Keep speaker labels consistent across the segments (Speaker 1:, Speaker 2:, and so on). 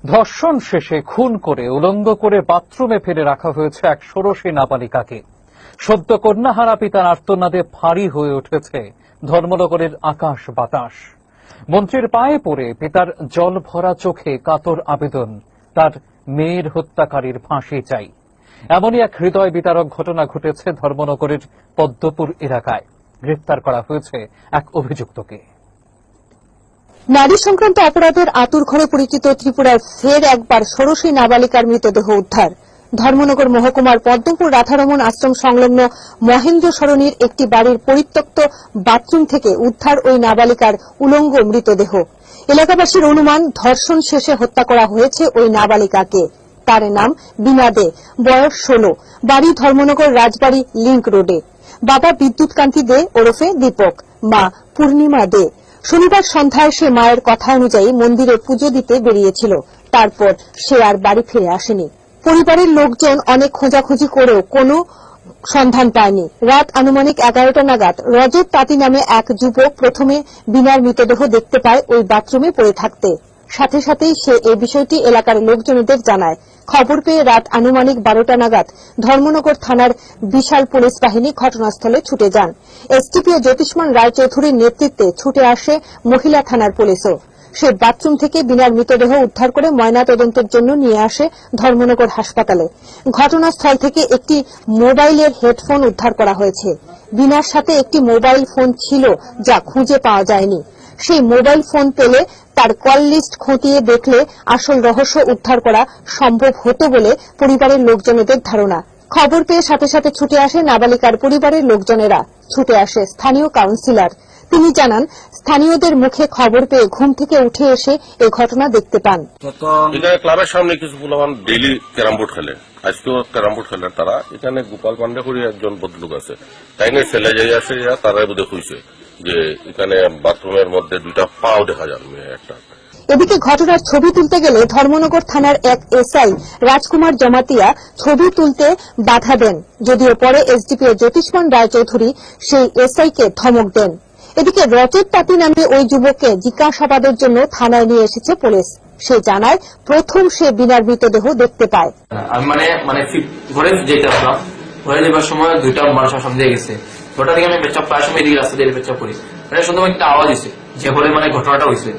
Speaker 1: ধর্ষণ শেষে খুন করে উলঙ্গ করে বাথরুমে ফেলে রাখা হয়েছে এক ষোড়শী নাবালিকাকে। সদ্য কন্যাহারা পিতার আর্তনাদে ভারী হয়ে উঠেছে ধর্মনগরের আকাশ বাতাস। মন্ত্রীর পায়ে পড়ে পিতার জল ভরা চোখে কাতর আবেদন, তার মেয়ের হত্যাকারীর ফাঁসি চাই। এমনই এক হৃদয় বিতারক ঘটনা ঘটেছে ধর্মনগরের পদ্মপুর এলাকায়। গ্রেফতার করা হয়েছে এক অভিযুক্তকে।
Speaker 2: নারী সংক্রান্ত অপরাধের আঁতুড়ঘরে পরিচিত ত্রিপুরায় ফের একবার ষোড়শী নাবালিকার মৃতদেহ উদ্ধার। ধর্মনগর মহকুমার পদ্মপুর রাধারমণ আশ্রম সংলগ্ন মহেন্দ্র সরণির একটি বাড়ির পরিত্যক্ত বাথরুম থেকে উদ্ধার ওই নাবালিকার উলঙ্গ মৃতদেহ। এলাকাবাসীর অনুমান, ধর্ষণ শেষে হত্যা করা হয়েছে ওই নাবালিকাকে। তার নাম বীণা দে, বয়স 16, বাড়ি ধর্মনগর রাজবাড়ী লিংক রোডে। বাবা বিদ্যুৎকান্তি দে ওরফে দীপক, মা পূর্ণিমা দে। শনিবার সন্ধ্যায় সে মায়ের কথা অনুযায়ী মন্দিরে পুজো দিতে বেরিয়েছিল। তারপর সে আর বাড়ি ফিরে আসেনি। পরিবারের লোকজন অনেক খোঁজাখুঁজি করেও কোনো সন্ধান পায়নি। রাত আনুমানিক 11টা নাগাদ রজত তাঁতি নামে এক যুবক প্রথমে বীণার মৃতদেহ দেখতে পায় ওই বাথরুমে পড়ে থাকতে। সাথে সাথেই সে এই বিষয়টি এলাকার লোকজনদের জানায়। খবর পেয়ে রাত আনুমানিক 12টা নাগাদ ধর্মনগর থানার বিশাল পুলিশ বাহিনী ঘটনাস্থলে ছুটে যান। এসটিপিও জ্যোতিষ্মান রায়চৌধুরীর নেতৃত্বে ছুটে আসে মহিলা থানার পুলিশও। সে বাথরুম থেকে বীণার মৃতদেহ উদ্ধার করে ময়নাতদন্তের জন্য নিয়ে আসে ধর্মনগর হাসপাতালে। ঘটনাস্থল থেকে একটি মোবাইলের হেডফোন উদ্ধার করা হয়েছে। বীণার সাথে একটি মোবাইল ফোন ছিল, যা খুঁজে পাওয়া যায়নি। সেই মোবাইল ফোন পেলে তার কল লিস্ট খতিয়ে দেখলে আসল রহস্য উদ্ধার করা সম্ভব হতো বলে পরিবারের লোকজনদের ধারণা। খবর পেয়ে সাথে সাথে ছুটে আসে নাবালিকার পরিবারের লোকজনেরা। ছুটে আসে স্থানীয় কাউন্সিলর। তিনি জানান, স্থানীয়দের মুখে খবর পেয়ে ঘুম থেকে উঠে এসে এই ঘটনা দেখতে পান।
Speaker 3: এখানে ক্লাবের সামনে কিছু পোলাপান ডেইলি ক্যারাম বোর্ড খেলে, আজকেও ক্যারাম বোর্ড খেলে তারা। এখানে গোপাল পান্ডে করে একজন ভদ্রলোক আছে, তাই নিয়ে ছেলে যাই আসে, তারাই বোধ হয়েছে যে এখানে বাথরুমের মধ্যে দুইটা পাও দেখা যায় মেয়ে একটা।
Speaker 2: এদিকে ঘটনার ছবি তুলতে গেলে ধর্মনগর থানার এক এসআই রাজকুমার জমাতিয়া ছবি তুলতে বাধা দেন, যদিও পরে এসডিপিও জ্যোতিষ্মান রায়চৌধুরী সেই এসআইকে ধমক দেন। এদিকে রজত তাঁতি নামে ওই যুবককে জিজ্ঞাসাবাদের জন্য থানায় নিয়ে এসেছে পুলিশ। সে জানায়, প্রথম সে বীণার মৃতদেহ দেখতে পায়।
Speaker 4: আমি মানে ঘরে যেতে আসলাম, ঘরে যাবার সময় দুইটা মানুষ সামনে গেছে। ওটা থেকে আমি পেচ্ছাপ প্রায় সময় এদিকে রাস্তা দিয়ে পেচ্ছাপ করি, মানে শুধু একটা আওয়াজ হয়েছে যে ঘরে মানে ঘটনাটা হয়েছে।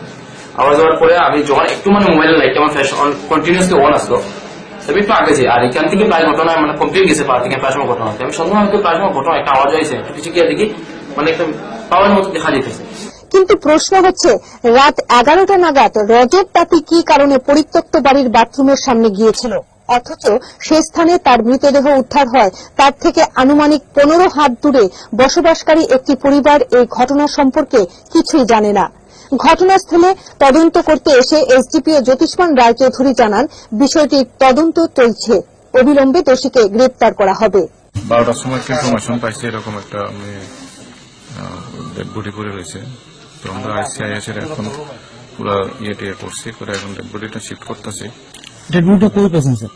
Speaker 4: আওয়াজ হওয়ার পরে আমি যখন একটু মানে মোবাইলের লাইট আমার ফ্ল্যাশ অন কন্টিনিউসলি অন আসলো, তবে একটু আগে যে আর এখান থেকে প্রায় ঘটনা মানে কমপ্লিট গেছে, পার থেকে প্রায় সময় ঘটনা হচ্ছে। আমি সন্ধ্যা হয়তো প্রায় সময় ঘটনা একটা আওয়াজ হয়েছে, একটু কিছু গিয়ে দেখি মানে একটা পাওয়ার মতো দেখা যেতেছে।
Speaker 2: কিন্তু প্রশ্ন হচ্ছে, রাত 11টা নাগাদ রজত তাঁতি কি কারণে পরিত্যক্ত বাড়ির বাথরুমের সামনে গিয়েছিল, অথচ সে স্থানে তার মৃতদেহ উদ্ধার হয় তার থেকে আনুমানিক 15 হাত দূরে বসবাসকারী একটি পরিবার এই ঘটনা সম্পর্কে কিছুই জানে না। ঘটনাস্থলে তদন্ত করতে এসে এসডিপিও জ্যোতিষ্মান রায়চৌধুরী জানান, বিষয়টির তদন্ত চলছে, অবিলম্বে দোষীকে গ্রেপ্তার করা হবে।
Speaker 5: 12টার সময় একটা ইনফরমেশন পাইছি এরকম একটা ডেড বডি পড়ে রয়েছে। তো আমরা আইসিআইএসের এখন পুরো ইয়ে করছি, করে এখন ডেড বডিটা শিফট করতেছি।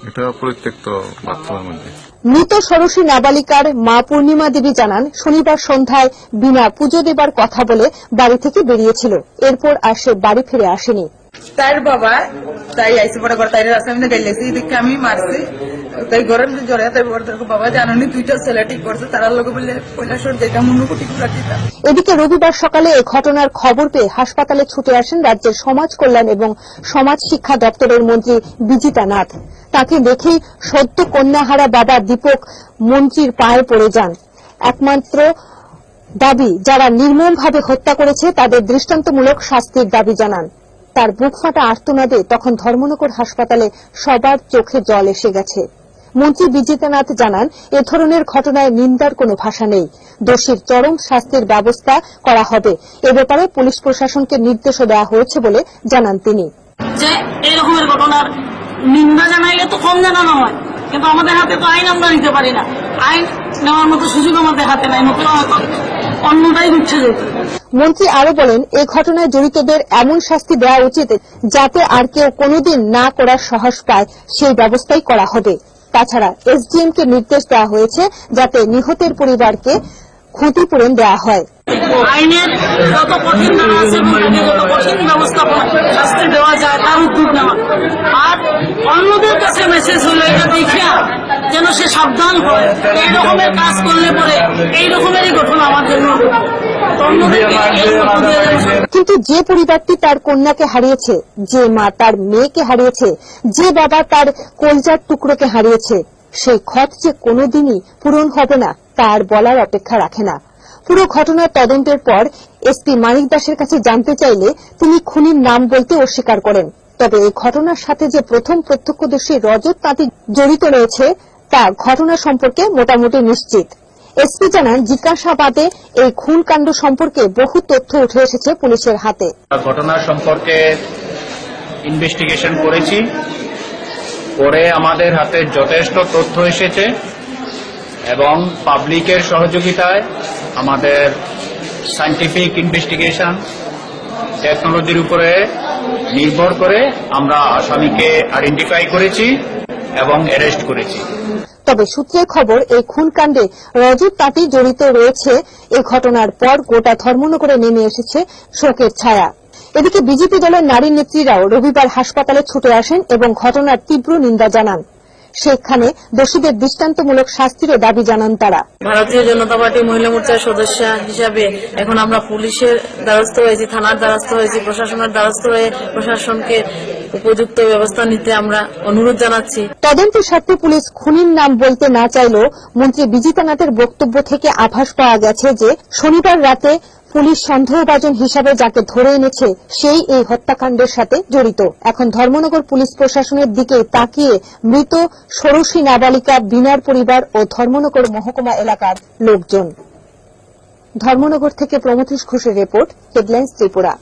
Speaker 5: এটা পরিত্যক্ত বাথরুমের মধ্যে।
Speaker 2: মৃত ষোড়শী নাবালিকার মা পূর্ণিমা দেবী জানান, শনিবার সন্ধ্যায় বীণা পুজো দেবার কথা বলে বাড়ি থেকে বেরিয়েছিল। এরপর আর সে বাড়ি ফিরে আসেনি।
Speaker 6: তার বাবা তাই আইসি পড়া করে তাই রাস্তায় গেলেছি, দেখে আমি মারছি, তাই ঘরের মধ্যে জড়ে তাই বাবা জানানি দুইটা ছেলে ঠিক করছে, তার লোক বললে কৈলাসর যেটা মুন্ডুকুটি দিতাম।
Speaker 2: এদিকে রবিবার সকালে এই ঘটনার খবর পেয়ে হাসপাতালে ছুটে আসেন রাজ্যের সমাজ কল্যাণ এবং সমাজ শিক্ষা দপ্তরের মন্ত্রী বিজিতা নাথ। তাকে দেখেই সদ্য কন্যাহারা বাবা দীপক মন্ত্রীর পায়ে পড়ে যান। একমাত্র দাবি, যারা নির্মমভাবে হত্যা করেছে তাদের দৃষ্টান্তমূলক শাস্তির দাবি জানান। তার বুক ফাটা আর্তনাদে তখন ধর্মনগর হাসপাতালে সবার চোখে জল এসে গেছে। মন্ত্রী বিজিতানাথ জানান, এ ধরনের ঘটনায় নিন্দার কোনো ভাষা নেই, দোষীর চরম শাস্তির ব্যবস্থা করা হবে। এ ব্যাপারে পুলিশ প্রশাসনকে নির্দেশও দেওয়া হয়েছে বলে জানান তিনি।
Speaker 7: যে এই রকমের ঘটনার নিন্দা জানাইলে তো কম জানানো হয়, কিন্তু আমাদের হাতে তো আইন আমরা নিতে পারি না, আইন নেওয়ার মতো সুযোগ আমাদের হাতে নাই, নতুন অন্যটাই ঘুরছে যেত।
Speaker 2: মন্ত্রী আরো বলেন, এই ঘটনায় জড়িতদের এমন শাস্তি দেওয়া উচিত যাতে আর কেউ কোনোদিন না করার সাহস পায়, সেই ব্যবস্থাই করা হবে। তাছাড়া এসডিএম কে নির্দেশ দেওয়া হয়েছে যাতে নিহতের পরিবারকে ক্ষতিপূরণ দেওয়া হয়।
Speaker 7: আইনের যত কঠিন ধারা আছে এবং তাকে যত কঠিন ব্যবস্থাপনা শাস্তি দেওয়া যায় তার উদ্যোগ নেওয়া, আর অন্যদের কাছে মেসেজ হলো এটা দেখিয়া যেন সে সাবধান হয়। এই রকমের কাজ করলে পরে এই রকমেরই ঘটনা আমার জন্য
Speaker 2: কিন্তু যে পরিবারটি তার কন্যাকে হারিয়েছে, যে মা তার মেয়েকে হারিয়েছে, যে বাবা তার কলজার টুকরোকে হারিয়েছে, সেই ক্ষত যে কোনোদিনই পূরণ হবে না তার বলার অপেক্ষা রাখে না। পুরো ঘটনার তদন্তের পর এসপি মানিক দাসের কাছে জানতে চাইলে তিনি খুনির নাম বলতে অস্বীকার করেন। তবে এই ঘটনার সাথে যে প্রথম প্রত্যক্ষদর্শী রজত তাঁতি জড়িত রয়েছে তা ঘটনা সম্পর্কে মোটামুটি নিশ্চিত। এসপি জানান, জিজ্ঞাসাবাদে এই খুনকাণ্ড সম্পর্কে বহু তথ্য উঠে এসেছে পুলিশের হাতে।
Speaker 8: ঘটনা সম্পর্কে ইনভেস্টিগেশন করেছি, পরে আমাদের হাতে যথেষ্ট তথ্য এসেছে এবং পাবলিকের সহযোগিতায় আমাদের সায়েন্টিফিক ইনভেস্টিগেশন টেকনোলজির উপরে নির্ভর করে আমরা আসামিকে আইডেন্টিফাই করেছি এবং অ্যারেস্ট করেছি।
Speaker 2: তবে সূত্রের খবর, এই খুনকাণ্ডে রজত তাঁতি জড়িত রয়েছে। এই ঘটনার পর গোটা ধর্মনগরে নেমে এসেছে শোকের ছায়া। এদিকে বিজেপি দলের নারী নেত্রীরাও রবিবার হাসপাতালে ছুটে আসেন এবং ঘটনার তীব্র নিন্দা জানান। সেখানে দোষীদের দৃষ্টান্তমূলক শাস্তিরও দাবি জানান তারা।
Speaker 9: ভারতীয় জনতা পার্টি মহিলা মোর্চার সদস্য হিসাবে এখন আমরা পুলিশের দ্বারস্থ হয়েছি, থানার দ্বারস্থ হয়েছি, প্রশাসনের দ্বারস্থ হয়ে প্রশাসনকে উপযুক্ত ব্যবস্থা নিতে আমরা অনুরোধ জানাচ্ছি।
Speaker 2: তদন্তের স্বার্থে পুলিশ খুনির নাম বলতে না চাইলেও মন্ত্রী বিজিতানাথের বক্তব্য থেকে আভাস পাওয়া গেছে যে শনিবার রাতে পুলিশ সন্দেহভাজন হিসাবে যাকে ধরে এনেছে সেই এই হত্যাকাণ্ডের সাথে জড়িত। এখন ধর্মনগর পুলিশ প্রশাসনের দিকে তাকিয়ে মৃত ষোড়শী নাবালিকা বিনার পরিবার ও ধর্মনগর মহকুমা এলাকার লোকজন। ধর্মনগর থেকে প্রমথেশ ঘোষের রিপোর্ট, হেডলাইন্স ত্রিপুরা।